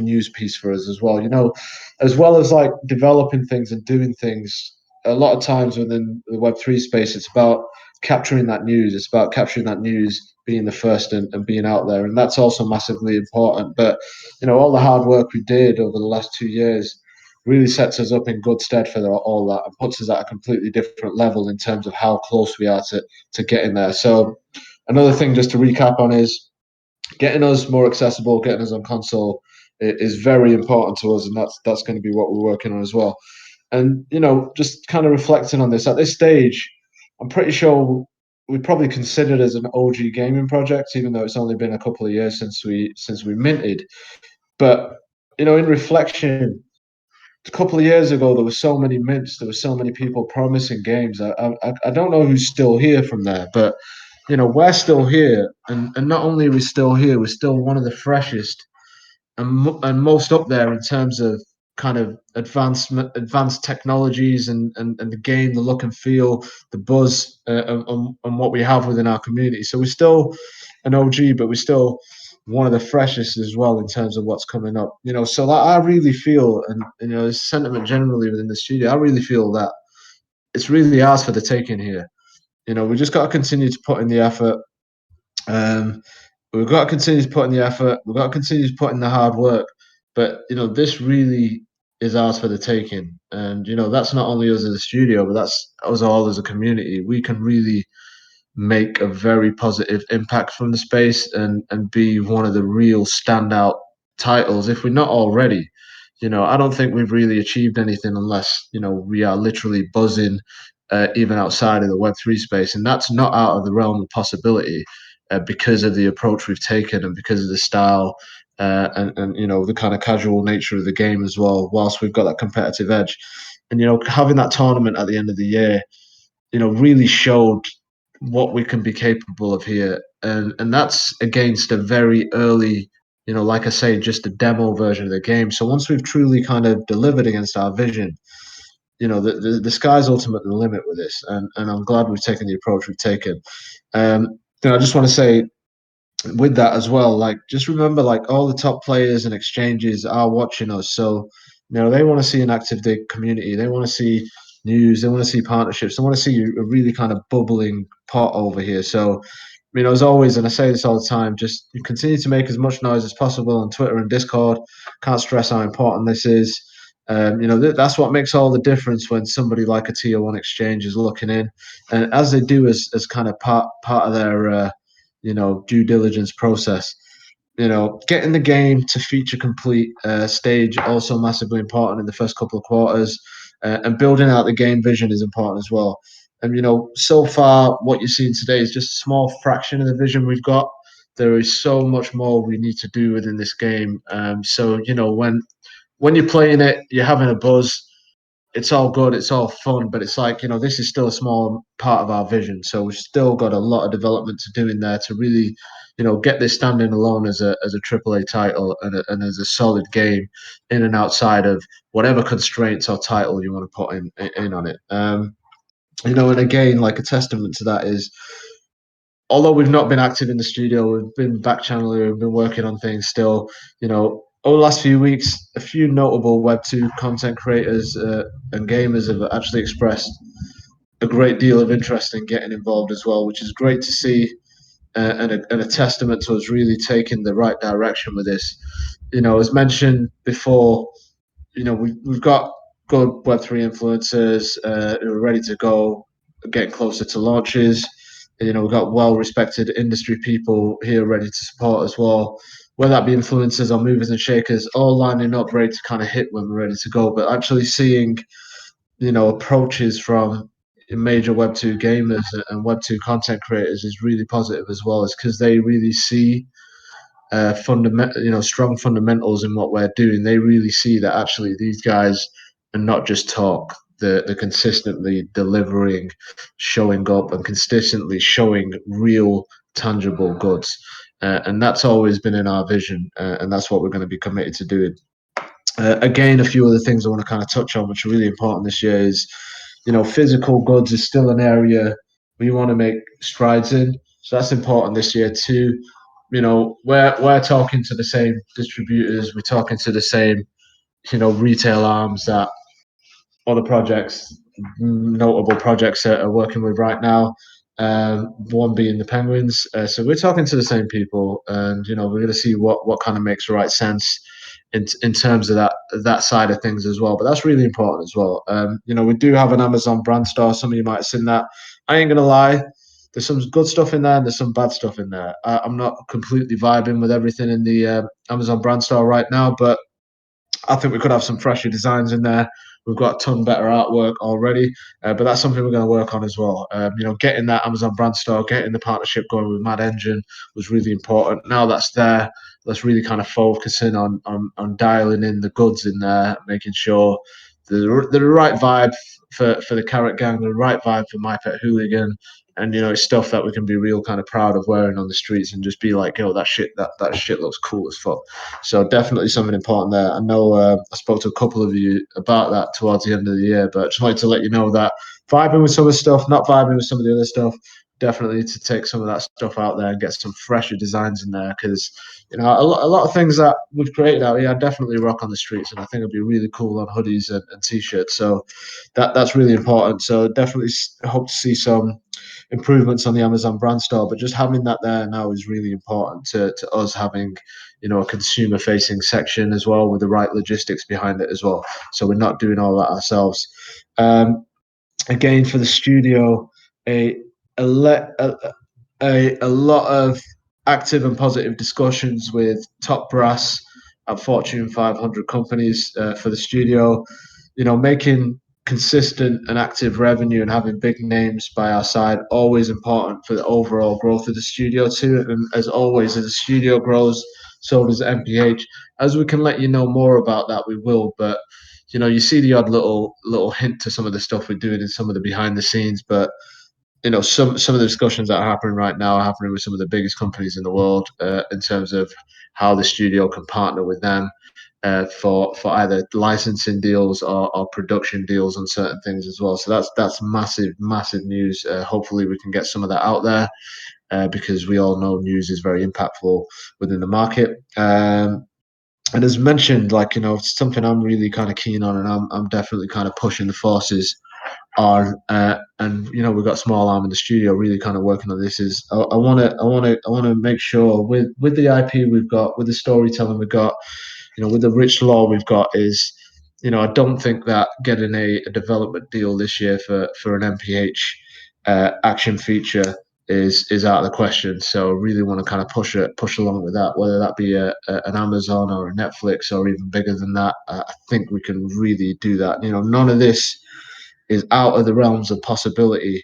news piece for us as well. As well as like developing things and doing things. A lot of times within the Web3 space, it's about capturing that news. It's about capturing that news, being the first and being out there, and that's also massively important. But all the hard work we did over the last 2 years really sets us up in good stead for all that and puts us at a completely different level in terms of how close we are to getting there. So another thing just to recap on is getting us more accessible, getting us on console is very important to us, and that's going to be what we're working on as well. And just kind of reflecting on this at this stage, I'm pretty sure we probably considered as an OG gaming project, even though it's only been a couple of years since we minted. But in reflection, a couple of years ago, there were so many mints, there were so many people promising games. I don't know who's still here from there, but we're still here, and not only are we still here, we're still one of the freshest and most up there in terms of kind of advanced technologies and the game, the look and feel, the buzz, and what we have within our community. So we're still an OG, but we're still one of the freshest as well in terms of what's coming up. So that I really feel, and this sentiment generally within the studio, I really feel that it's really ours for the taking here. We just got to continue to put in the effort. Um, we've got to continue to put in the effort. We've got to continue to put in the hard work. But this really is ours for the taking. And that's not only us as a studio, but that's us all as a community. We can really make a very positive impact from the space and be one of the real standout titles, if we're not already. I don't think we've really achieved anything unless we are literally buzzing, even outside of the Web3 space, and that's not out of the realm of possibility, because of the approach we've taken and because of the style, and the kind of casual nature of the game as well. Whilst we've got that competitive edge, and having that tournament at the end of the year, really showed what we can be capable of here, and that's against a very early, like I say, just a demo version of the game. So once we've truly kind of delivered against our vision, the sky's ultimately the limit with this, and I'm glad we've taken the approach we've taken. I just want to say with that as well, like just remember, like all the top players and exchanges are watching us, so they want to see an active community, they want to see news, they want to see partnerships, they want to see a really kind of bubbling pot over here. So as always, and I say this all the time, just continue to make as much noise as possible on Twitter and Discord. Can't stress how important this is. That's what makes all the difference when somebody like a tier one exchange is looking in, and as they do as kind of part of their due diligence process. Getting the game to feature complete stage also massively important in the first couple of quarters, and building out the game vision is important as well. And so far, what you're seeing today is just a small fraction of the vision we've got. There is so much more we need to do within this game. So when you're playing it, you're having a buzz. It's all good, it's all fun, but it's like this is still a small part of our vision. So we've still got a lot of development to do in there to really, get this standing alone as a AAA title and as a solid game in and outside of whatever constraints or title you want to put in on it. And again, like a testament to that is, although we've not been active in the studio, we've been back channeling, we've been working on things still. Over the last few weeks, a few notable Web2 content creators and gamers have actually expressed a great deal of interest in getting involved as well, which is great to see, and a testament to us really taking the right direction with this. As mentioned before, we've got good Web3 influencers who are ready to go, getting closer to launches. We've got well-respected industry people here ready to support as well, whether that be influencers or movers and shakers, all lining up ready to kind of hit when we're ready to go. But actually seeing, approaches from major Web2 gamers and Web2 content creators is really positive as well, is because they really see strong fundamentals in what we're doing. They really see that actually these guys are not just talk. They're consistently delivering, showing up, and consistently showing real, tangible goods. And that's always been in our vision, and that's what we're going to be committed to doing. Again, a few other things I want to kind of touch on, which are really important this year, is physical goods is still an area we want to make strides in. So that's important this year too. we're talking to the same distributors, we're talking to the same retail arms that other projects, notable projects that are working with right now. One being the Penguins. So we're talking to the same people, and we're going to see what kind of makes the right sense in terms of that side of things as well. But that's really important as well. We do have an Amazon brand store. Some of you might have seen that. I ain't gonna lie. There's some good stuff in there and there's some bad stuff in there. I'm not completely vibing with everything in the Amazon brand store right now, but I think we could have some fresher designs in there. We've got a ton better artwork already, but that's something we're going to work on as well. Getting that Amazon brand store, getting the partnership going with Mad Engine was really important. Now that's there, let's really kind of focus in on dialing in the goods in there, making sure the right vibe for the Carrot Gang, the right vibe for My Pet Hooligan, and it's stuff that we can be real kind of proud of wearing on the streets and just be like, that shit looks cool as fuck. So definitely something important there. I know I spoke to a couple of you about that towards the end of the year, but just wanted to let you know that vibing with some of the stuff, not vibing with some of the other stuff, definitely to take some of that stuff out there and get some fresher designs in there, because a lot of things that we've created out here I definitely rock on the streets, and I think it'd be really cool on hoodies and t-shirts. So that's really important. So definitely hope to see some improvements on the Amazon brand store, but just having that there now is really important to us having a consumer facing section as well with the right logistics behind it as well, so we're not doing all that ourselves. Again, for the studio, a a, le- a lot of active and positive discussions with top brass at Fortune 500 companies for the studio. Making consistent and active revenue and having big names by our side always important for the overall growth of the studio too. And as always, as the studio grows, so does MPH. As we can let you know more about that, we will. But you see the odd little hint to some of the stuff we're doing in some of the behind the scenes, but some of the discussions that are happening right now are happening with some of the biggest companies in the world in terms of how the studio can partner with them for either licensing deals or production deals on certain things as well. So that's massive news. Hopefully, we can get some of that out there because we all know news is very impactful within the market. And as mentioned, it's something I'm really kind of keen on, and I'm definitely kind of pushing the forces on. And we've got Small Arm in the studio, really kind of working on this. Is I want to make sure with the IP we've got, with the storytelling we've got, with the rich lore we've got, is I don't think that getting a development deal this year for an MPH action feature is out of the question. So really want to kind of push along with that, whether that be an Amazon or a Netflix or even bigger than that. I think we can really do that. None of this is out of the realms of possibility.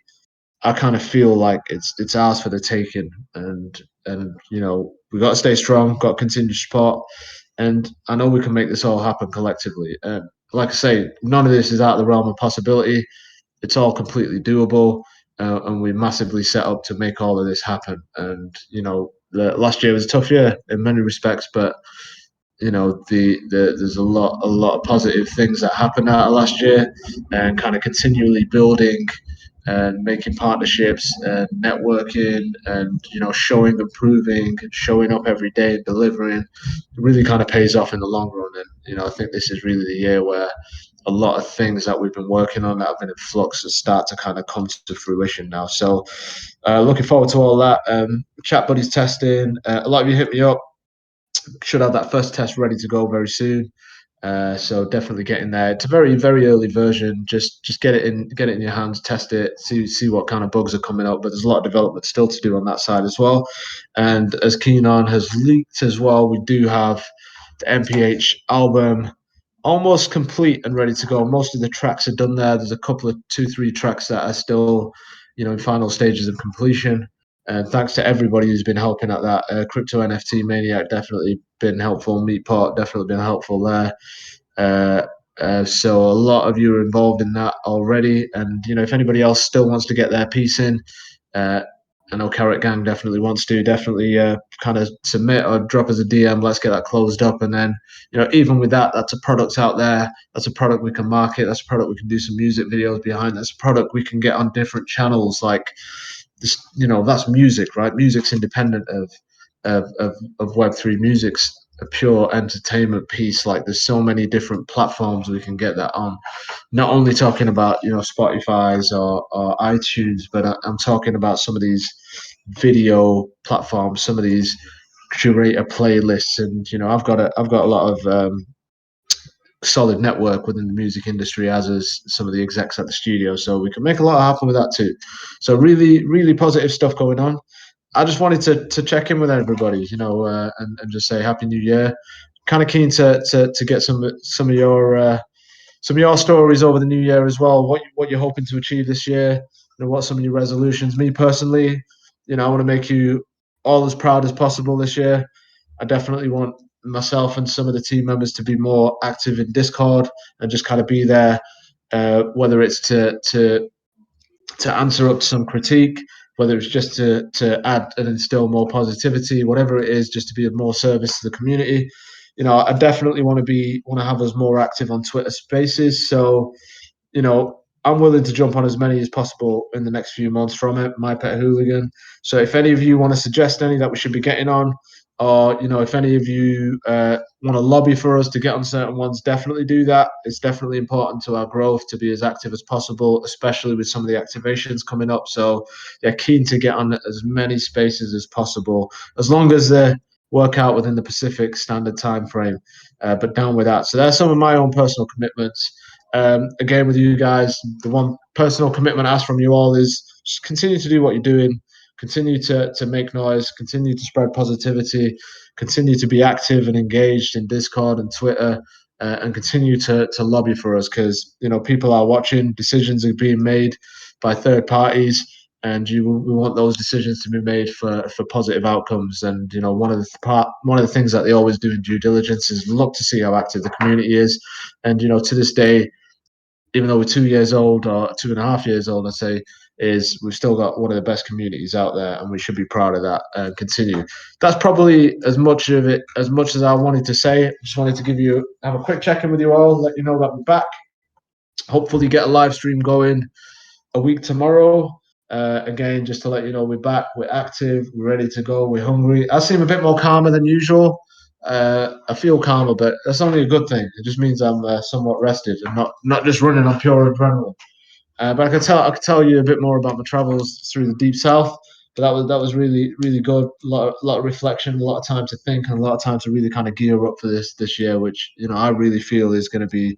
I kind of feel like it's ours for the taking, and we got to stay strong, got to continue to support, and I know we can make this all happen collectively. And like I say, none of this is out of the realm of possibility. It's all completely doable, and we massively set up to make all of this happen. And last year was a tough year in many respects, but there's a lot of positive things that happened out of last year, and kind of continually building and making partnerships and networking and showing, improving, showing up every day and delivering. It really kind of pays off in the long run. And I think this is really the year where a lot of things that we've been working on that have been in flux start to kind of come to fruition now. So looking forward to all that. Chat buddies testing. A lot of you hit me up. Should have that first test ready to go very soon. So definitely get in there. It's a very early version. Just get it in your hands, test it, see what kind of bugs are coming up. But there's a lot of development still to do on that side as well. And as Keenon has leaked as well, we do have the MPH album almost complete and ready to go. Most of the tracks are done there. There's a couple of 2-3 tracks that are still in final stages of completion. And thanks to everybody who's been helping at that. Crypto NFT Maniac definitely been helpful. Meatpot definitely been helpful there. So a lot of you are involved in that already. And if anybody else still wants to get their piece in, I know Carrot Gang definitely wants to. Definitely kind of submit or drop us a DM. Let's get that closed up. And then even with that, that's a product out there. That's a product we can market. That's a product we can do some music videos behind. That's a product we can get on different channels like. That's music, right? Music's independent of of Web3 music's a pure entertainment piece. Like there's so many different platforms we can get that on. Not only talking about Spotify's or iTunes, but I'm talking about some of these video platforms, some of these curator playlists, and I've got a lot of solid network within the music industry, as is some of the execs at the studio, so we can make a lot happen with that too. So really, really positive stuff going on. I just wanted to check in with everybody, and just say Happy New Year. Kind of keen to get some of your stories over the new year as well. What you're hoping to achieve this year. What some of your resolutions. Me personally, I want to make you all as proud as possible this year. I definitely want myself and some of the team members to be more active in Discord and just kind of be there, whether it's to answer up to some critique, whether it's just to add and instill more positivity, whatever it is, just to be of more service to the community. I definitely want to have us more active on Twitter Spaces. So, I'm willing to jump on as many as possible in the next few months from it, My Pet Hooligan. So if any of you want to suggest any that we should be getting on, or if any of you want to lobby for us to get on certain ones, definitely do that. It's definitely important to our growth to be as active as possible, especially with some of the activations coming up. So yeah, keen to get on as many spaces as possible, as long as they work out within the Pacific Standard Time frame. But down with that. So there's some of my own personal commitments. Again, with you guys, the one personal commitment I ask from you all is just continue to do what you're doing, continue to make noise, continue to spread positivity, continue to be active and engaged in Discord and Twitter, and continue to lobby for us, because people are watching, decisions are being made by third parties, and we want those decisions to be made for positive outcomes. And one of the things that they always do in due diligence is look to see how active the community is. And to this day, even though we're 2 years old or 2.5 years old, I'd say, is we've still got one of the best communities out there, and we should be proud of that and continue. That's probably as much as I wanted to say. Just wanted to have a quick check-in with you all, let you know that we're back. Hopefully get a live stream going a week tomorrow. Again, just to let you know, we're back, we're active, we're ready to go, we're hungry. I seem a bit more calmer than usual. I feel calmer, but that's only a good thing. It just means I'm somewhat rested and not just running on pure adrenaline. But I could tell you a bit more about my travels through the deep south. But that was really, really good. A lot of reflection, a lot of time to think, and a lot of time to really kind of gear up for this year, which I really feel is going to be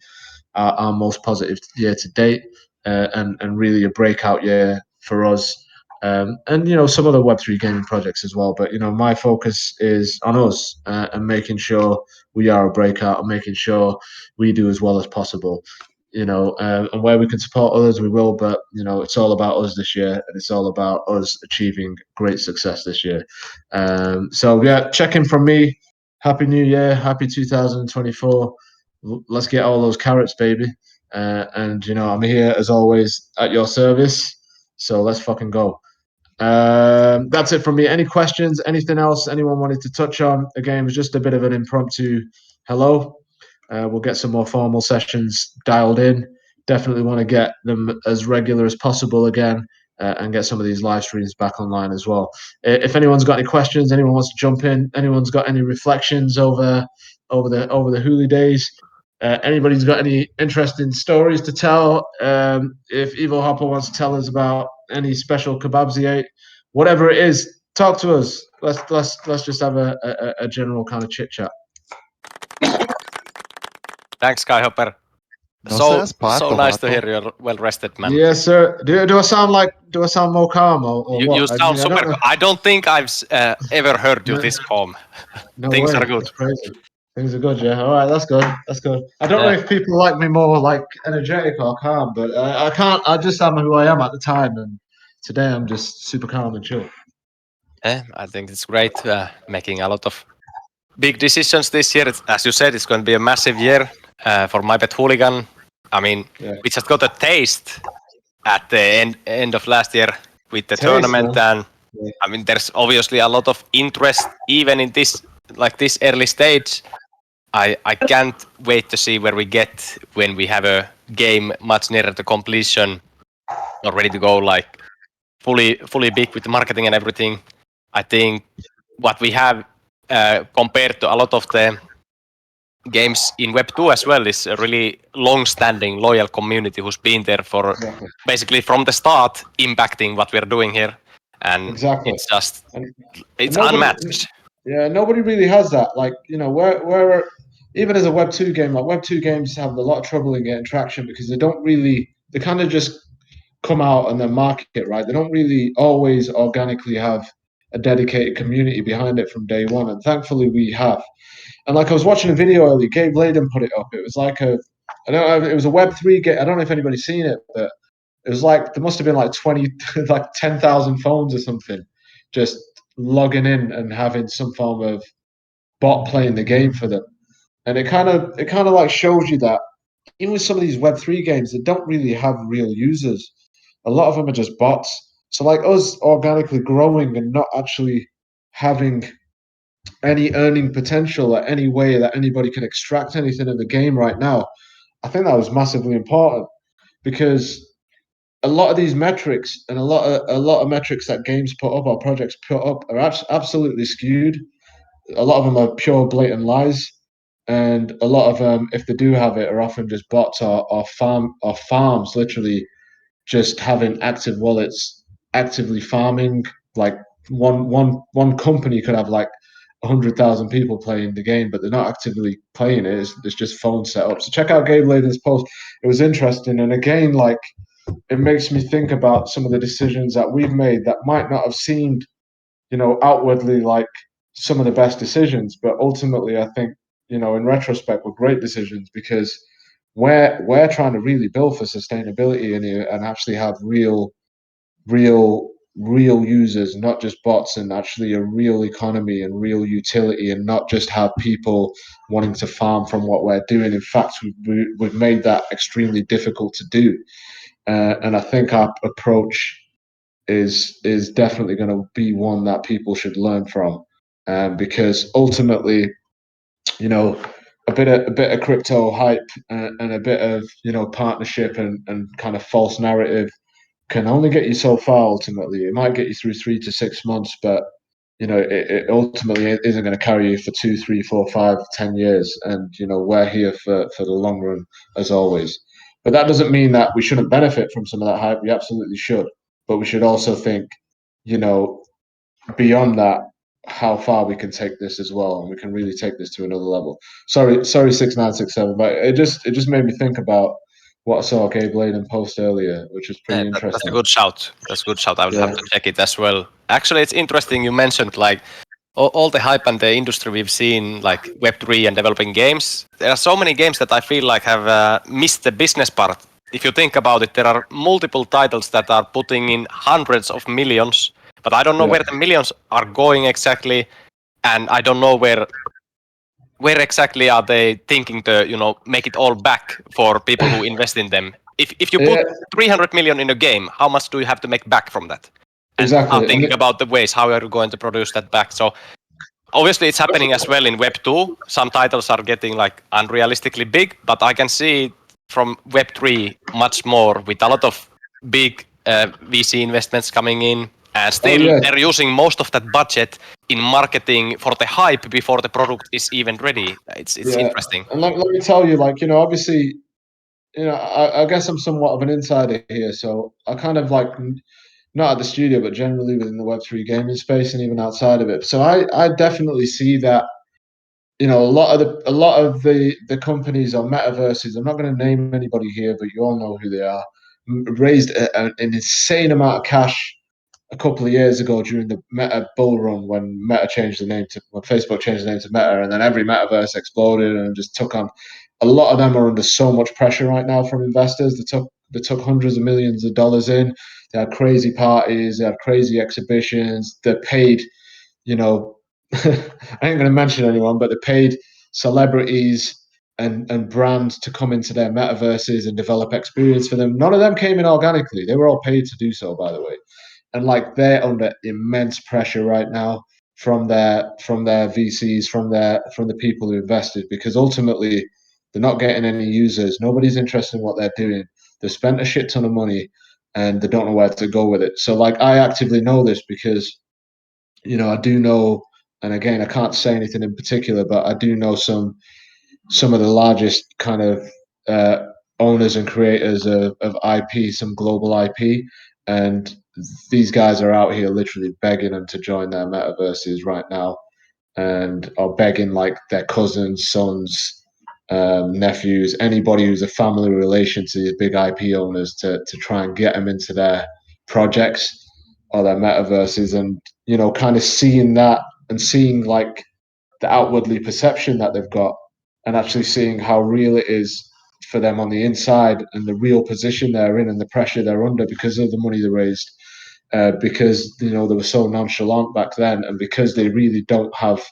our most positive year to date, and really a breakout year for us. And some other Web3 gaming projects as well. But my focus is on us, and making sure we are a breakout and making sure we do as well as possible. And where we can support others, we will. But it's all about us this year, and it's all about us achieving great success this year. So yeah, check in from me. Happy New Year, happy 2024. Let's get all those carrots, baby. And I'm here as always at your service. So let's fucking go. That's it from me. Any questions? Anything else anyone wanted to touch on? Again, it was just a bit of an impromptu hello. We'll get some more formal sessions dialed in. Definitely want to get them as regular as possible again, and get some of these live streams back online as well. If anyone's got any questions, anyone wants to jump in, anyone's got any reflections over the Hooli days, anybody's got any interesting stories to tell, if Evo Hopper wants to tell us about any special kebabs he ate, whatever it is, talk to us. Let's just have a general kind of chit chat. Thanks, Skyhopper. No so nice to hear you're well rested, man. Yes, sir. Do I sound more calm or what? You sound super. I don't think I've ever heard you this calm. No Things way. are good. That's crazy. Things are good, yeah. All right, that's good. That's good. I don't know if people like me more like energetic or calm, but I can't. I just am who I am at the time, and today I'm just super calm and chill. I think it's great, making a lot of big decisions this year. As you said, it's going to be a massive year for My Pet Hooligan. I mean, we just got a taste at the end of last year with the tournament, and I mean, there's obviously a lot of interest even in this early stage. I can't wait to see where we get when we have a game much nearer to completion or ready to go, like fully big with the marketing and everything. I think what we have compared to a lot of the games in Web 2 as well is a really long-standing, loyal community who's been there for basically from the start, impacting what we're doing here, and it's just it's unmatched. Yeah, nobody really has that. Like, you know, where even as a Web 2 game, like Web 2 games have a lot of trouble in getting traction because they kind of just come out and then market it, right? They don't really always organically have a dedicated community behind it from day one. And thankfully we have. And like I was watching a video earlier, Gabe Layden put it up. It was like I don't know, it was a Web3 game. I don't know if anybody's seen it, but it was like there must have been like 20, like 10,000 phones or something, just logging in and having some form of bot playing the game for them. And it kind of like shows you that even with some of these Web3 games, they don't really have real users. A lot of them are just bots. So like us organically growing and not actually having any earning potential or any way that anybody can extract anything in the game right now, I think that was massively important because a lot of these metrics and a lot of metrics that games put up or projects put up are absolutely skewed. A lot of them are pure blatant lies, and a lot of them, if they do have it, are often just bots or farms, literally just having active wallets, actively farming. Like one company could have like 100,000 people playing the game, but they're not actively playing it. It's just phone set up. So check out Gabe Layden's post. It was interesting, and again, like it makes me think about some of the decisions that we've made that might not have seemed, outwardly like some of the best decisions, but ultimately, I think, in retrospect, were great decisions because we're trying to really build for sustainability and actually have real real users, not just bots, and actually a real economy and real utility, and not just have people wanting to farm from what we're doing. In fact, we've made that extremely difficult to do, and I think our approach is definitely going to be one that people should learn from, because ultimately, a bit of crypto hype and a bit of partnership and kind of false narrative can only get you so far. Ultimately, it might get you through 3 to 6 months, but it ultimately isn't going to carry you for 2, 3, 4, 5, 10 years. And we're here for the long run as always. But that doesn't mean that we shouldn't benefit from some of that hype. We absolutely should, but we should also think, beyond that, how far we can take this as well, and we can really take this to another level. Sorry, 6967, but it just made me think about what I saw Gabe Layden post earlier, which was pretty interesting. That's a good shout. I will have to check it as well. Actually, it's interesting you mentioned like all the hype and the industry we've seen, like Web3 and developing games. There are so many games that I feel like have missed the business part. If you think about it, there are multiple titles that are putting in hundreds of millions, but I don't know where the millions are going exactly, and I don't know where exactly are they thinking to make it all back for people who invest in them. If you put 300 million in a game, how much do you have to make back from that? And exactly. thinking about the ways how are you going to produce that back. So obviously it's happening as well in Web 2. Some titles are getting like unrealistically big, but I can see from Web 3 much more with a lot of big VC investments coming in. And still they're using most of that budget in marketing for the hype before the product is even ready. It's interesting. And let me tell you, like, obviously, I guess I'm somewhat of an insider here, so I kind of like, not at the studio, but generally within the Web3 gaming space and even outside of it. So I definitely see that, a lot of the companies or metaverses, I'm not going to name anybody here, but you all know who they are, raised an insane amount of cash a couple of years ago during the Meta bull run when Facebook changed the name to Meta, and then every metaverse exploded and just took on. A lot of them are under so much pressure right now from investors. They took hundreds of millions of dollars in. They had crazy parties. They had crazy exhibitions. They paid, I ain't going to mention anyone, but they paid celebrities and brands to come into their metaverses and develop experience for them. None of them came in organically. They were all paid to do so, by the way. And like they're under immense pressure right now from their VCs, from the people who invested, because ultimately they're not getting any users. Nobody's interested in what they're doing. They've spent a shit ton of money and they don't know where to go with it. So like I actively know this because I do know and again, I can't say anything in particular, but I do know some of the largest kind of owners and creators of IP, some global IP, and these guys are out here literally begging them to join their metaverses right now, and are begging like their cousins, sons, nephews, anybody who's a family relation to these big IP owners to try and get them into their projects or their metaverses, and kind of seeing that and seeing like the outwardly perception that they've got, and actually seeing how real it is for them on the inside, and the real position they're in and the pressure they're under because of the money they raised, because they were so nonchalant back then, and because they really don't have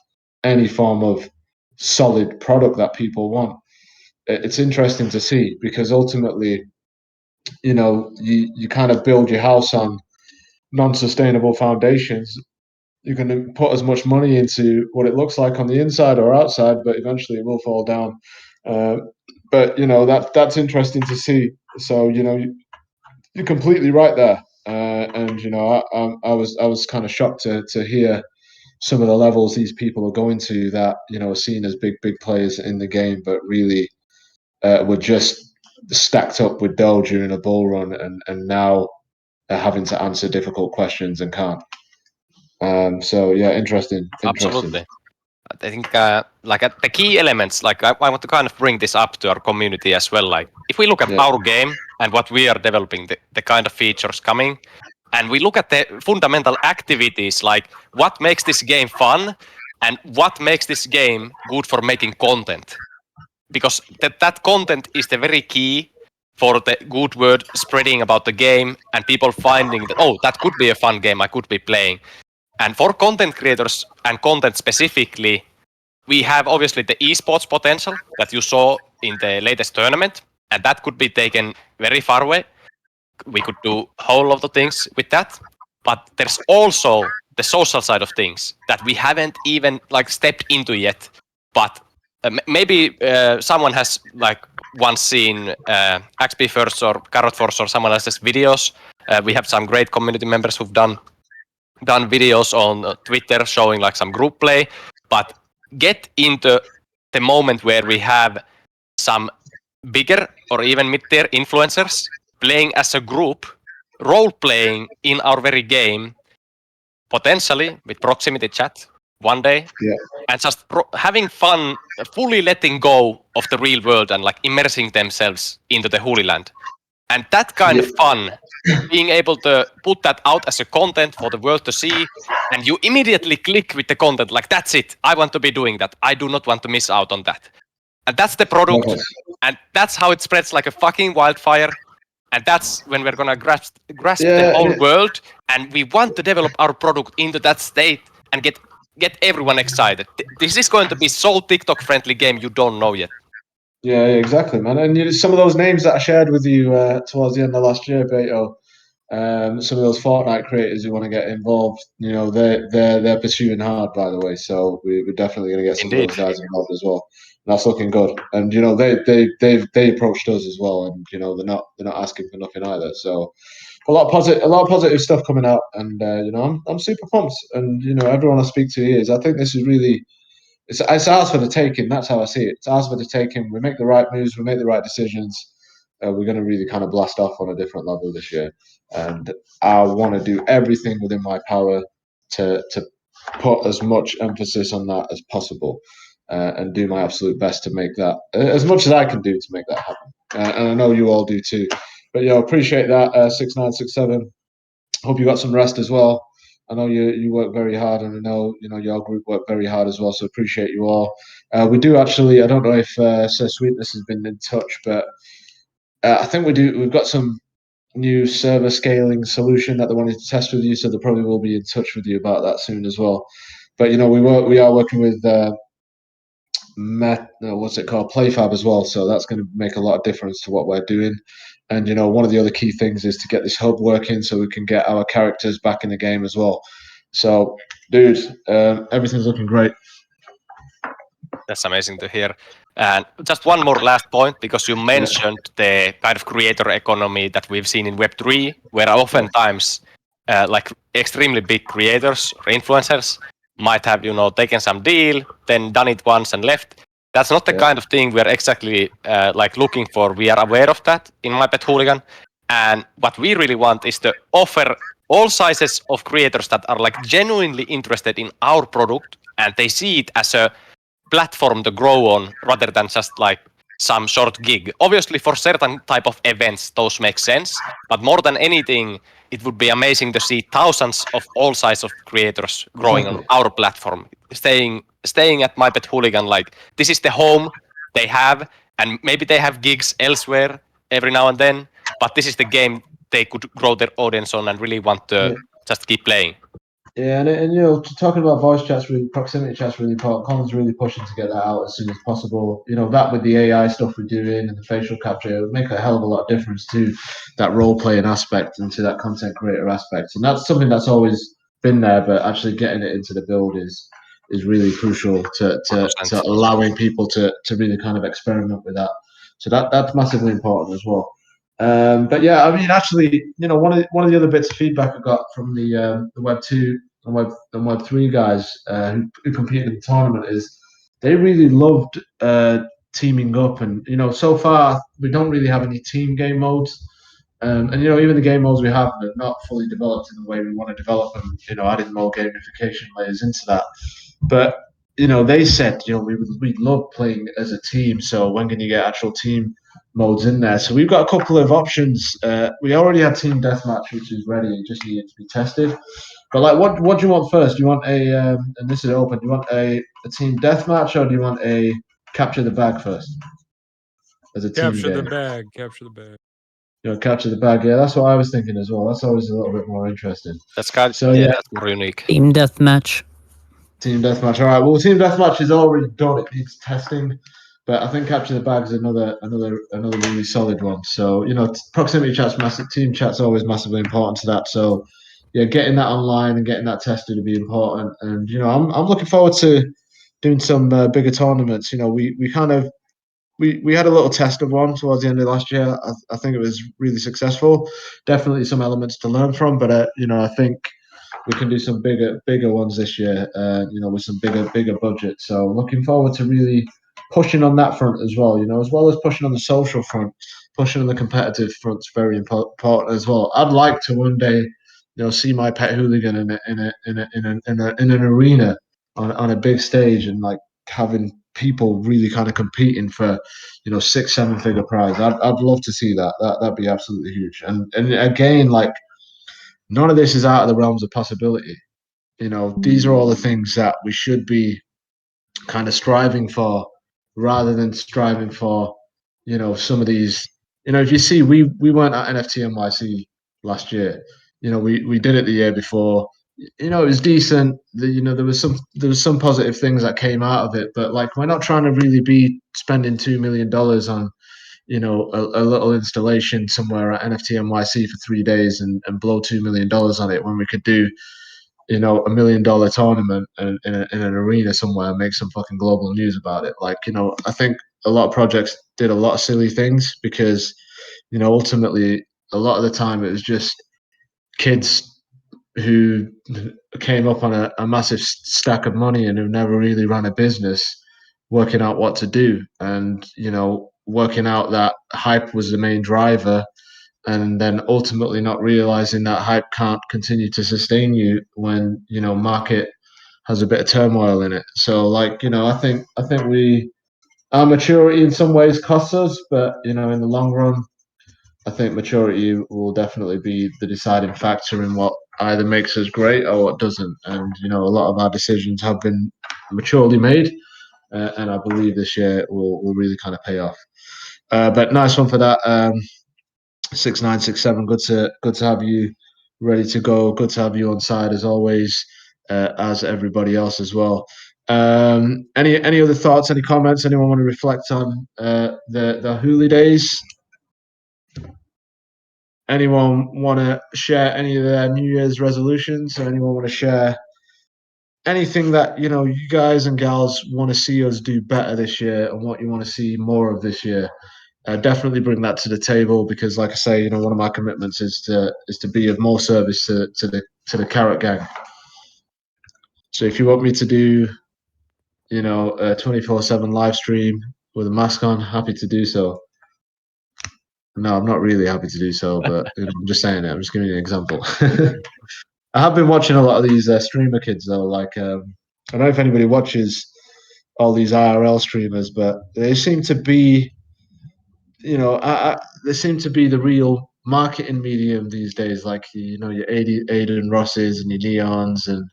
any form of solid product that people want. It's interesting to see, because ultimately, you kind of build your house on non-sustainable foundations. You can put as much money into what it looks like on the inside or outside, but eventually it will fall down. But that's interesting to see. So you're completely right there, and I was kind of shocked to hear some of the levels these people are going to, that are seen as big players in the game, but really were just stacked up with dough during a bull run, and now are having to answer difficult questions and can't. So yeah, interesting. Absolutely. I think the key elements, like I want to kind of bring this up to our community as well. Like if we look at our game and what we are developing, the kind of features coming, and we look at the fundamental activities, like what makes this game fun and what makes this game good for making content. Because that content is the very key for the good word spreading about the game and people finding that, oh, that could be a fun game I could be playing. And for content creators and content specifically, we have obviously the esports potential that you saw in the latest tournament, and that could be taken very far away. We could do a whole lot of things with that, but there's also the social side of things that we haven't even stepped into yet. But maybe someone has once seen XP First or Carrot Force or someone else's videos. We have some great community members who've done videos on Twitter showing some group play, but get into the moment where we have some bigger or even mid-tier influencers playing as a group, role-playing in our very game, potentially with proximity chat one day, and just having fun, fully letting go of the real world and immersing themselves into the Holy Land. And that kind of fun, being able to put that out as a content for the world to see, and you immediately click with the content, that's it, I want to be doing that, I do not want to miss out on that. And that's the product, and that's how it spreads like a fucking wildfire, and that's when we're gonna grasp the whole world, and we want to develop our product into that state and get everyone excited. This is going to be so TikTok-friendly game you don't know yet. Yeah, exactly, man. And some of those names that I shared with you towards the end of last year, Beto, some of those Fortnite creators who want to get involved, they're pursuing hard, by the way. So we're definitely going to get some of those guys involved as well. And that's looking good. And they approached us as well, and they're not asking for nothing either. So a lot of positive stuff coming out, and I'm super pumped. And everyone I speak to here I think this is really. It's ours for the taking. That's how I see it. It's ours for the taking. We make the right moves. We make the right decisions. We're going to really kind of blast off on a different level this year. And I want to do everything within my power to put as much emphasis on that as possible, and do my absolute best to make that as much as I can do to make that happen. And I know you all do too. But appreciate that. 6967. Hope you got some rest as well. I know you work very hard, and I know your group work very hard as well. So appreciate you all. We do actually. I don't know if Sir Sweetness has been in touch, but I think we do. We've got some new server scaling solution that they wanted to test with you, so they probably will be in touch with you about that soon as well. But we are working with what's it called, PlayFab as well. So that's going to make a lot of difference to what we're doing. And one of the other key things is to get this hub working so we can get our characters back in the game as well. So, dude, everything's looking great. That's amazing to hear. And just one more last point, because you mentioned the kind of creator economy that we've seen in Web3, where oftentimes extremely big creators or influencers might have taken some deal, then done it once and left. That's not the kind of thing we're exactly like looking for. We are aware of that in My Pet Hooligan, and what we really want is to offer all sizes of creators that are like genuinely interested in our product, and they see it as a platform to grow on rather than just like some short gig. Obviously, for certain type of events, those make sense. But more than anything, it would be amazing to see thousands of all size of creators growing on our platform, staying at My Pet Hooligan. Like this is the home they have, and maybe they have gigs elsewhere every now and then. But this is the game they could grow their audience on and really want to just keep playing. Yeah, and talking about voice chats, really, proximity chats, really important. Colin's really pushing to get that out as soon as possible. That with the AI stuff we're doing and the facial capture, it would make a hell of a lot of difference to that role playing aspect and to that content creator aspect. And that's something that's always been there, but actually getting it into the build is really crucial to allowing people to really kind of experiment with that. So that's massively important as well. But yeah, I mean, actually, one of the other bits of feedback I got from the Web2 and Web3 guys who competed in the tournament is they really loved teaming up, and so far we don't really have any team game modes, and even the game modes we have are not fully developed in the way we want to develop them. Adding more gamification layers into that, but they said we love playing as a team. So when can you get actual team modes in there? So we've got a couple of options. We already had team deathmatch, which is ready and just needed to be tested. But like, what do you want first? Do you want and this is open. Do you want a team deathmatch, or do you want a capture the bag first as a team game? Capture the bag. Capture the bag. Yeah, that's what I was thinking as well. That's always a little bit more interesting. That's kind. So yeah, that's more unique. Team deathmatch. Team deathmatch. All right. Well, team deathmatch is already done. It needs testing, but I think capture the bag is another really solid one. So proximity chat's massive. Team chat's always massively important to that. So yeah, getting that online and getting that tested would be important. And I'm looking forward to doing some bigger tournaments. We had a little test of one towards the end of last year. I think it was really successful. Definitely some elements to learn from, but I think we can do some bigger ones this year. With some bigger budget. So looking forward to really pushing on that front as well. As well as pushing on the social front, pushing on the competitive front's very important as well. I'd like to one day, see My Pet Hooligan in an arena on a big stage and like having people really kind of competing for 6-7 figure prize. I'd love to see that. That'd be absolutely huge. And again, like, none of this is out of the realms of possibility. These are all the things that we should be kind of striving for, rather than striving for some of these. If you see, we weren't at NFT NYC last year. We did it the year before. It was decent. There was some positive things that came out of it, but like, we're not trying to really be spending $2 million on a little installation somewhere at NFT NYC for 3 days and blow $2 million on it, when we could do $1 million tournament in an arena somewhere and make some fucking global news about it. Like, I think a lot of projects did a lot of silly things because ultimately a lot of the time it was just kids who came up on a massive stack of money and who never really ran a business, working out what to do, and working out that hype was the main driver, and then ultimately not realizing that hype can't continue to sustain you when market has a bit of turmoil in it. So like, I think our maturity in some ways costs us, but in the long run, I think maturity will definitely be the deciding factor in what either makes us great or what doesn't. And a lot of our decisions have been maturely made, and I believe this year will really kind of pay off. But nice one for that. 6967. Good to have you ready to go. Good to have you on side as always, as everybody else as well. Any other thoughts? Any comments? Anyone want to reflect on the Hooli days? Anyone want to share any of their New Year's resolutions? Or anyone want to share anything that you guys and gals want to see us do better this year, and what you want to see more of this year? Definitely bring that to the table, because, like I say, one of my commitments is to be of more service to the Carrot Gang. So if you want me to do, a 24/7 live stream with a mask on, happy to do so. No, I'm not really happy to do so, but I'm just saying it. I'm just giving you an example. I have been watching a lot of these streamer kids though. Like, I don't know if anybody watches all these IRL streamers, but they seem to be, they seem to be the real marketing medium these days. Like, your Aiden Rosses and your Neons and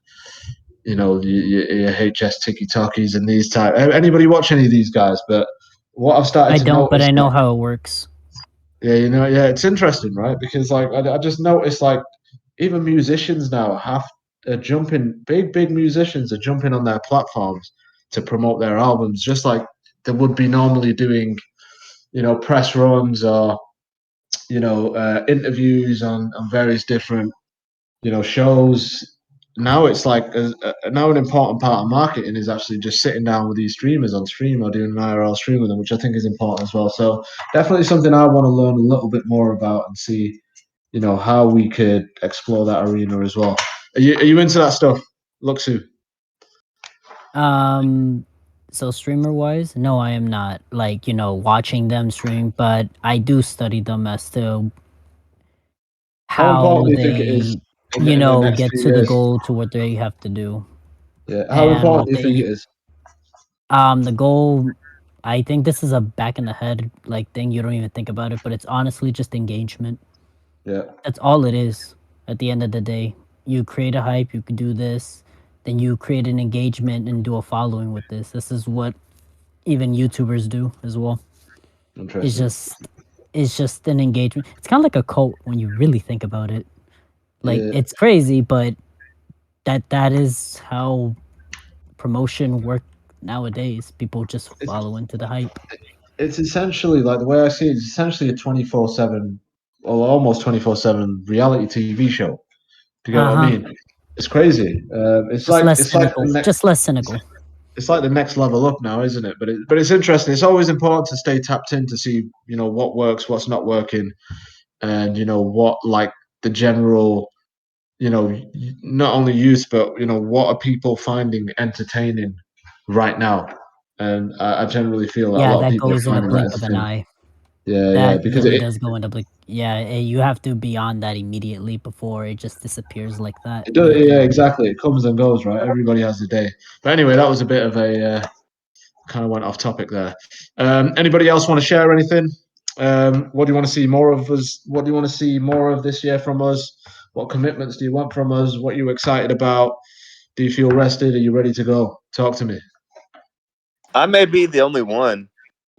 your HS Tiki Talkies and these type. Anybody watch any of these guys? But what I've started I to don't, but notice, I know how it works. yeah, it's interesting, right? Because like I just noticed like even musicians now are jumping. Big musicians are jumping on their platforms to promote their albums, just like they would be normally doing, press runs or interviews on various different shows. Now it's like now an important part of marketing is actually just sitting down with these streamers on stream or doing an IRL stream with them, which I think is important as well. So definitely something I want to learn a little bit more about and see, how we could explore that arena as well. Are you into that stuff, Luxu? So streamer wise, no, I am not like, watching them stream, but I do study them as to How important how do you think it is they, in the next get few to the years? goal to what they have to do Yeah. How and important what do you think they it is? the goal. I think this is a back in the head like thing. You don't even think about it, but it's honestly just engagement. Yeah. That's all it is. At the end of the day, you create a hype, you can do this, then you create an engagement and do a following with this. This is what even YouTubers do as well. It's Interesting. just it's just an engagement. It's kind of like a cult when you really think about it. Like Yeah. it's crazy, but that is how promotion work nowadays. People just It's follow into the hype. it's essentially like the way I see it, it's essentially a 24/7 or almost 24/7 reality TV show. Do you get Uh what I huh. mean? It's crazy. Just less cynical. Just less cynical. It's like the next level up now, isn't it? But it's interesting. It's always important to stay tapped in to see what works, what's not working, and what like the general not only youth but what are people finding entertaining right now. And I generally feel that a Yeah, lot of that people are goes in a finding that blink of an entertaining. eye. Yeah, That because really does go into blink. Yeah, you have to be on that immediately before it just disappears like that. it does. Yeah, exactly. It comes and goes, right? Everybody has a day. But anyway, that was a bit of a kind of went off topic there. Anybody else want to share anything? What do you want to see more of us? What do you want to see more of this year from us? What commitments do you want from us? What are you excited about? Do you feel rested? Are you ready to go? Talk to me. I may be the only one,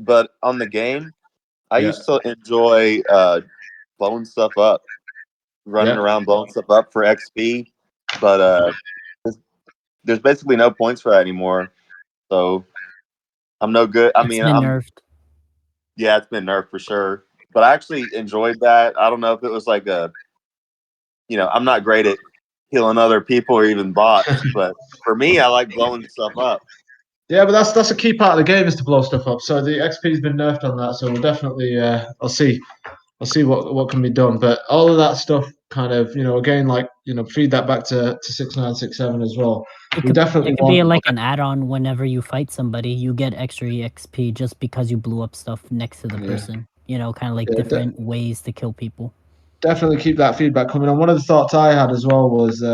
but on the game, I Yeah, used to enjoy blowing stuff up, running yeah. around blowing stuff up for XP. But there's basically no points for that anymore. So I'm no good. I It's mean, been nerfed. yeah, it's been nerfed for sure. But I actually enjoyed that. I don't know if it was like I'm not great at killing other people or even bots, but for me, I like blowing stuff up. Yeah, but that's a key part of the game is to blow stuff up. So the XP's been nerfed on that. So we'll definitely I'll see what can be done. But all of that stuff kind of, again, like, feed that back to 6967 as well. It We could definitely it could be want like an add-on whenever you fight somebody. You get extra EXP just because you blew up stuff next to the yeah, person. Kind of like yeah, different ways to kill people. definitely keep that feedback coming on. One of the thoughts I had as well was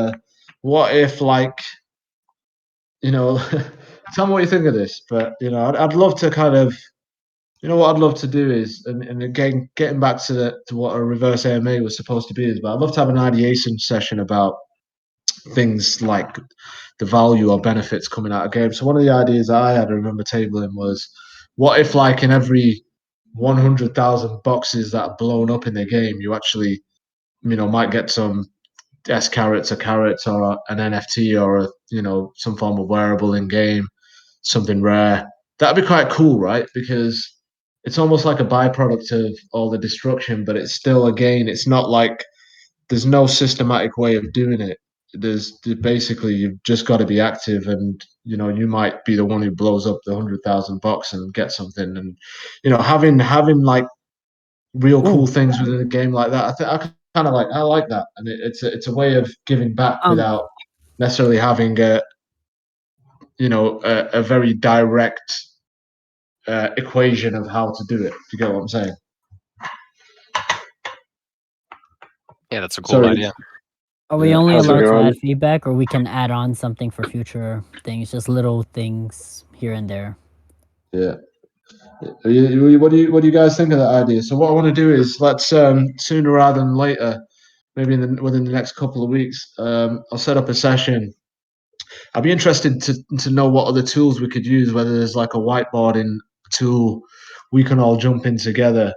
what if like, tell me what you think of this, but I'd love to kind of what I'd love to do is, and again, getting back to what a reverse AMA was supposed to be is, but I'd love to have an ideation session about things like the value or benefits coming out of games. So one of the ideas I had, I remember tabling, was what if like in every 100,000 boxes that are blown up in the game, you actually might get some S carrots or carrots or an NFT or some form of wearable in game, something rare. That'd be quite cool, right? Because it's almost like a byproduct of all the destruction, but it's still, again, it's not like there's no systematic way of doing it. There's basically you've just got to be active, and you might be the one who blows up the 100,000 box and get something, and having like real cool Ooh. things within a game like that. I like that, and it's a way of giving back Um without necessarily having a very direct equation of how to do it. If you get what I'm saying. Yeah, that's a cool idea. Are we only allowed to add feedback, or we can add on something for future things? Just little things here and there. Yeah. What do you guys think of that idea? So what I want to do is let's sooner rather than later, maybe within the next couple of weeks, I'll set up a session. I'd be interested to know what other tools we could use, whether there's like a whiteboarding tool we can all jump in together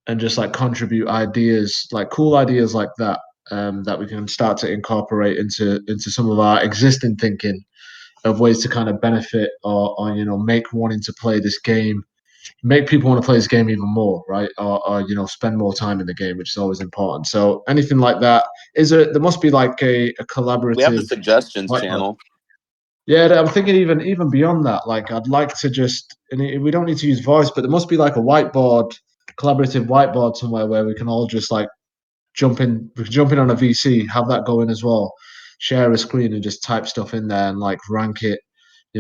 and just like contribute ideas, like cool ideas like that, that we can start to incorporate into some of our existing thinking of ways to kind of benefit or make wanting to play this game, make people want to play this game even more, right? Or spend more time in the game, which is always important. So anything like that, there must be like a collaborative. We have the suggestions channel. Yeah, I'm thinking even beyond that. Like, I'd like to just, and we don't need to use voice, but there must be like a whiteboard, collaborative whiteboard somewhere where we can all just like jump in. We can jump in on a VC, have that going as well, share a screen and just type stuff in there and like rank it,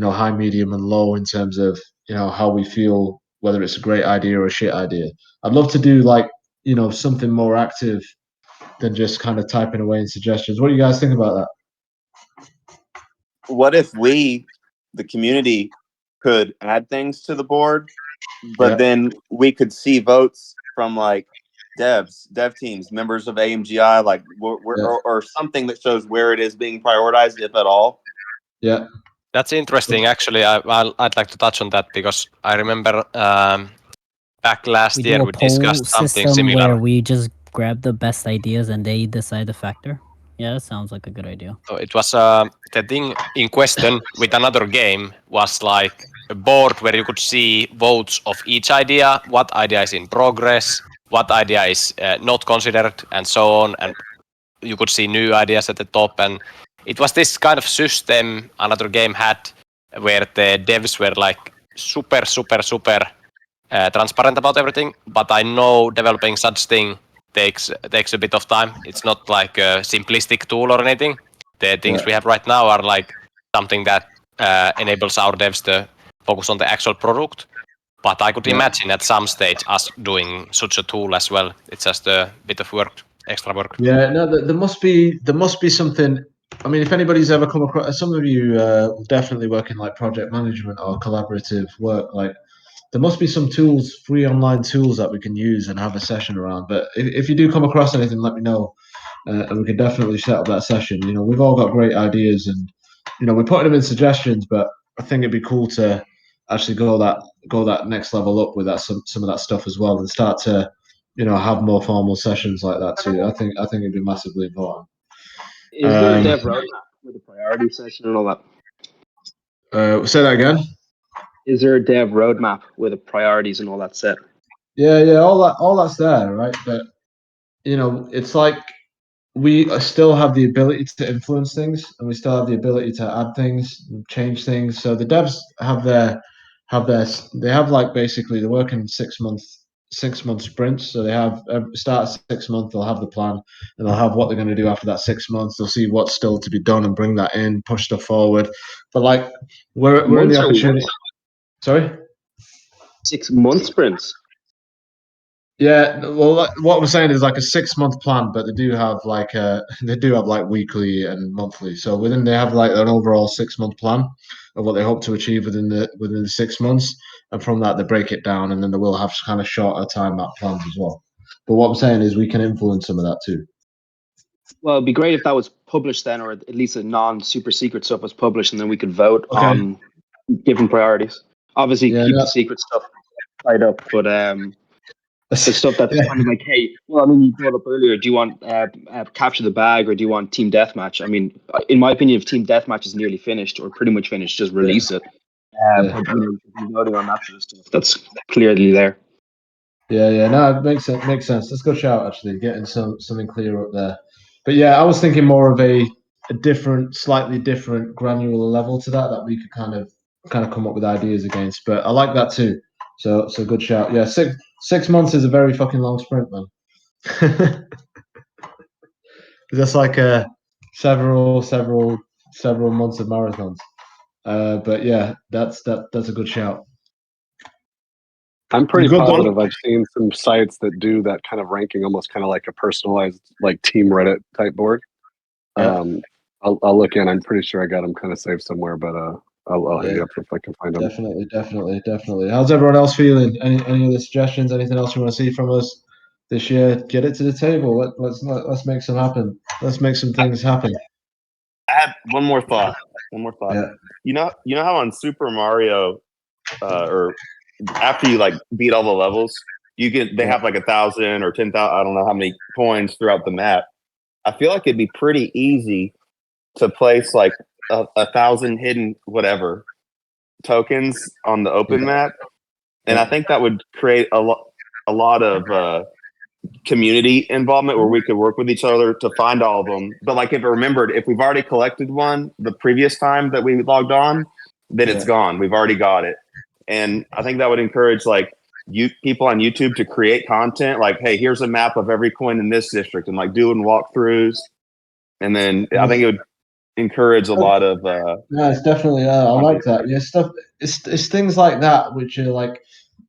high, medium, and low in terms of how we feel, whether it's a great idea or a shit idea. I'd love to do like something more active than just kind of typing away in suggestions. What do you guys think about that? What if we, the community, could add things to the board, but then we could see votes from like dev teams, members of AMGI, like or something that shows where it is being prioritized, if at all. Yeah, that's interesting. Actually, I'd like to touch on that because I remember back last year we discussed something similar. Where we just grab the best ideas and they decide the factor. Yeah, that sounds like a good idea. So it was the thing in question with another game was like a board where you could see votes of each idea, what idea is in progress, what idea is not considered, and so on. And you could see new ideas at the top. And it was this kind of system another game had where the devs were like super transparent about everything. But I know developing such thing takes a bit of time. It's not like a simplistic tool or anything. The things we have right now are like something that enables our devs to focus on the actual product. But I could imagine at some stage us doing such a tool as well. It's just a bit of work, extra work. Yeah, no, there must be something. I mean, if anybody's ever come across, some of you definitely work in like project management or collaborative work, like there must be some tools, free online tools that we can use and have a session around. But if you do come across anything, let me know, and we can definitely set up that session. We've all got great ideas, and we're putting them in suggestions, but I think it'd be cool to actually go that next level up with that some of that stuff as well, and start to have more formal sessions like that too. I think it'd be massively important. Is there a dev roadmap with a priority session and all that? Say that again. Is there a dev roadmap with the priorities and all that set? Yeah, all that's there, right? But it's like we still have the ability to influence things, and we still have the ability to add things, and change things. So the devs they have like basically they work in 6 month sprints. So they have start 6 month, they'll have the plan, and they'll have what they're going to do after that 6 months. They'll see what's still to be done and bring that in, push stuff forward. But like we're in the opportunity. Sorry. 6 month sprints. Yeah, well, what I'm saying is like a 6 month plan, but they do have like weekly and monthly. So they have like an overall 6 month plan of what they hope to achieve within the 6 months, and from that they break it down, and then they will have kind of shorter time map plans as well. But what I'm saying is we can influence some of that too. Well, it'd be great if that was published then, or at least a non-super secret stuff was published, and then we could vote on different priorities. Obviously, keep the secret stuff tied up, but the stuff that's kind of like, hey, well, I mean, you brought up earlier, do you want capture the bag or do you want team deathmatch? I mean, in my opinion, if team deathmatch is nearly finished or pretty much finished, just release it. But voting on that sort of stuff, that's clearly there. Yeah, no, it makes sense. Let's go shout actually, getting something clear up there. But yeah, I was thinking more of a different, slightly different granular level to that we could kind of come up with ideas against. But I like that too. So good shout. Yeah, 6 months is a very fucking long sprint, man. That's like several months of marathons. But yeah, that's a good shout. I'm pretty positive. I've seen some sites that do that kind of ranking, almost kind of like a personalized, like team Reddit type board. Yeah. I'll look in. I'm pretty sure I got them kind of saved somewhere, but I'll hit you up if I can find them. Definitely. How's everyone else feeling? Any other suggestions? Anything else you want to see from us this year? Get it to the table. Let's make some happen. Let's make some things happen. I had one more thought. Yeah. You know how on Super Mario, or after you like beat all the levels, they have like 1,000 or 10,000. I don't know how many coins throughout the map. I feel like it'd be pretty easy to place like 1,000 hidden whatever tokens on the open map, and I think that would create a lot of community involvement where we could work with each other to find all of them. But like if we've already collected one the previous time that we logged on, then it's gone. We've already got it. And I think that would encourage like people on YouTube to create content like, hey, here's a map of every coin in this district, and like doing walkthroughs. And then I think it would encourage a lot of yeah, it's definitely I like that. Yeah, stuff it's things like that which are like,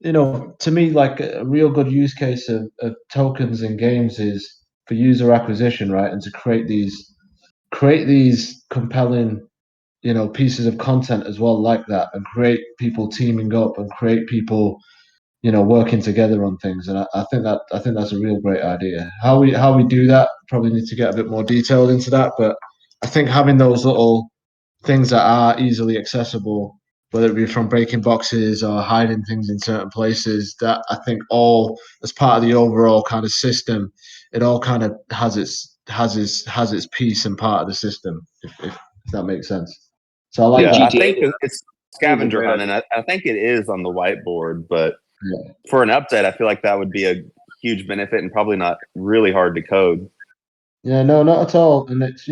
to me, like a real good use case of tokens in games is for user acquisition, right? And to create these compelling, pieces of content as well like that, and create people teaming up and create people, working together on things. And I think that's a real great idea. How we do that, probably need to get a bit more detailed into that, but I think having those little things that are easily accessible, whether it be from breaking boxes or hiding things in certain places, that I think all as part of the overall kind of system, it all kind of has its piece and part of the system, if that makes sense. So I like that. I think it's scavenger hunt, and I think it is on the whiteboard, but for an update, I feel like that would be a huge benefit and probably not really hard to code. Yeah, no, not at all. And it's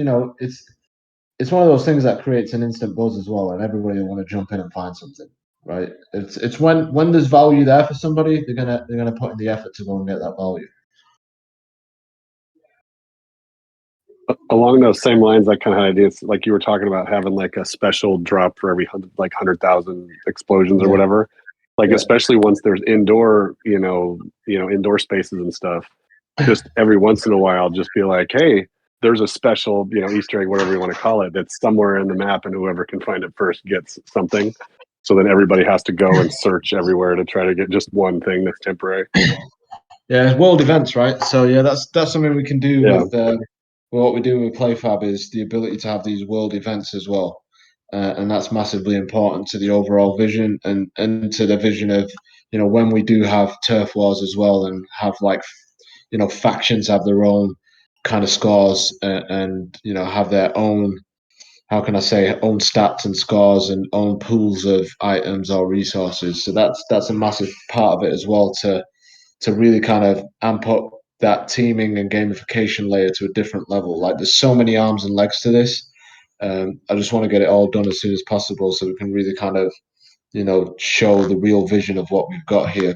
one of those things that creates an instant buzz as well, and everybody will want to jump in and find something, right? It's when there's value there for somebody, they're gonna put in the effort to go and get that value. Along those same lines, that kind of ideas, like you were talking about having like a special drop for every 100,000 explosions or whatever. Like especially once there's indoor, indoor spaces and stuff. Just every once in a while, just be like, hey, there's a special, Easter egg, whatever you want to call it, that's somewhere in the map, and whoever can find it first gets something. So then everybody has to go and search everywhere to try to get just one thing that's temporary. Yeah, it's world events, right? So yeah, that's something we can do with what we do with PlayFab is the ability to have these world events as well, and that's massively important to the overall vision and to the vision of when we do have turf wars as well, and have like factions have their own kind of scores, and have their own, how can I say, own stats and scores and own pools of items or resources. So that's a massive part of it as well, to really kind of amp up that teaming and gamification layer to a different level. Like there's so many arms and legs to this. I just want to get it all done as soon as possible so we can really kind of show the real vision of what we've got here.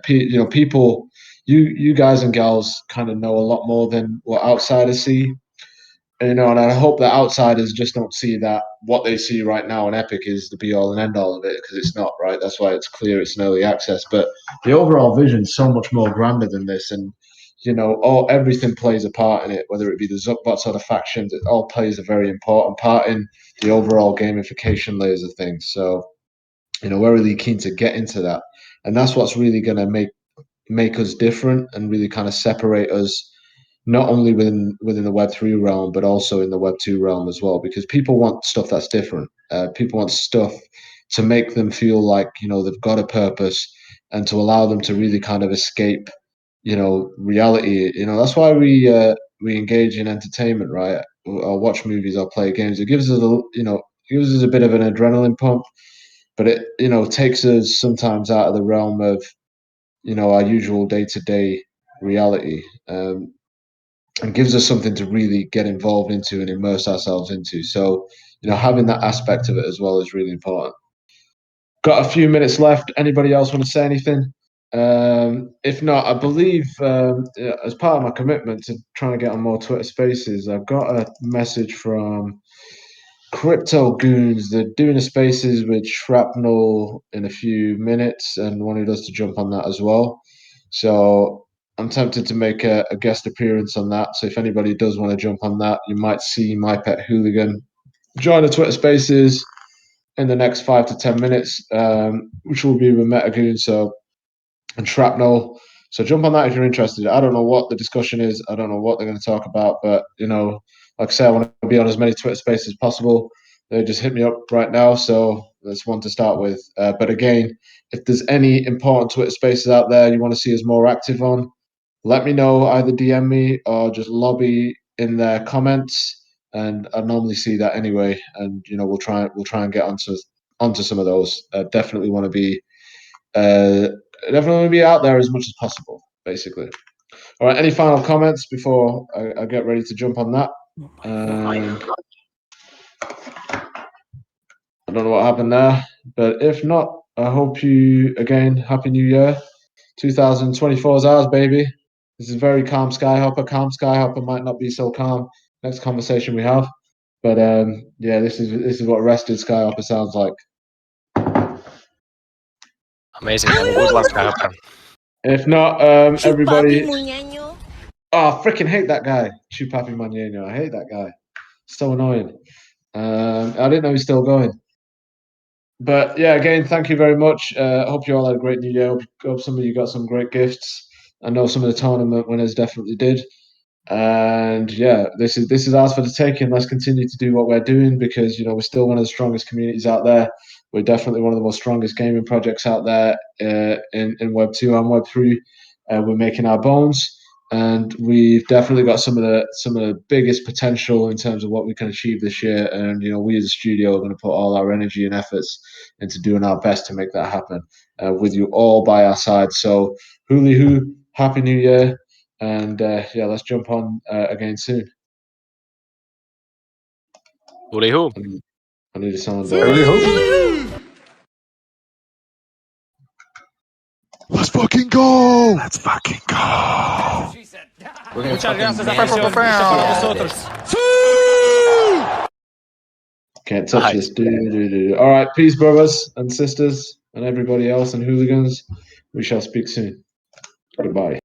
People, you guys and gals kind of know a lot more than what outsiders see. And I hope that outsiders just don't see that what they see right now in Epic is the be all and end all of it, because it's not, right? That's why it's clear it's an early access. But the overall vision is so much more grander than this, and everything plays a part in it, whether it be the Zuckbots or the factions. It all plays a very important part in the overall gamification layers of things. So, we're really keen to get into that, and that's what's really going to make us different and really kind of separate us, not only within the Web3 realm, but also in the Web2 realm as well, because people want stuff that's different. People want stuff to make them feel like they've got a purpose, and to allow them to really kind of escape reality. That's why we engage in entertainment, right? Or watch movies or play games. It gives us a bit of an adrenaline pump, but it takes us sometimes out of the realm of our usual day-to-day reality, and gives us something to really get involved into and immerse ourselves into. So having that aspect of it as well is really important. Got a few minutes left. Anybody else want to say anything? If not, I believe as part of my commitment to trying to get on more Twitter Spaces, I've got a message from Crypto Goons, they're doing a spaces with Shrapnel in a few minutes and wanted us to jump on that as well. So I'm tempted to make a guest appearance on that. So if anybody does want to jump on that, you might see My Pet Hooligan join the Twitter spaces in the next 5 to 10 minutes, which will be with Metagoon and Shrapnel. So jump on that if you're interested. I don't know what the discussion is. I don't know what they're going to talk about, but like I say, I want to be on as many Twitter spaces as possible. They just hit me up right now, so that's one to start with. But again, if there's any important Twitter spaces out there you want to see us more active on, let me know. Either DM me or just lobby in their comments, and I normally see that anyway. And we'll try and get onto some of those. Definitely want to be out there as much as possible, basically. All right. Any final comments before I get ready to jump on that? I don't know what happened there, but if not, I hope you again Happy New Year. 2024 is ours, baby. This is very calm Skyhopper. Calm Skyhopper might not be so calm. Next conversation we have, but yeah, this is what rested Skyhopper sounds like. Amazing. Have a good one, Skyhopper. If not, everybody. Oh, I freaking hate that guy. Chupapi Maneno. I hate that guy. So annoying. I didn't know he's still going. But yeah, again, thank you very much. I hope you all had a great New Year. Hope some of you got some great gifts. I know some of the tournament winners definitely did. And yeah, this is ours for the taking. Let's continue to do what we're doing because we're still one of the strongest communities out there. We're definitely one of the most strongest gaming projects out there in Web 2 and Web 3. We're making our bones. And we've definitely got some of the biggest potential in terms of what we can achieve this year. And we as a studio are going to put all our energy and efforts into doing our best to make that happen with you all by our side. So, hooly hoo, Happy New Year, and yeah, let's jump on again soon. Hooly hoo. I need a sound. Let's fucking go! Let's fucking go! Can't touch this. All right, peace, brothers and sisters, and everybody else and hooligans. We shall speak soon. Goodbye.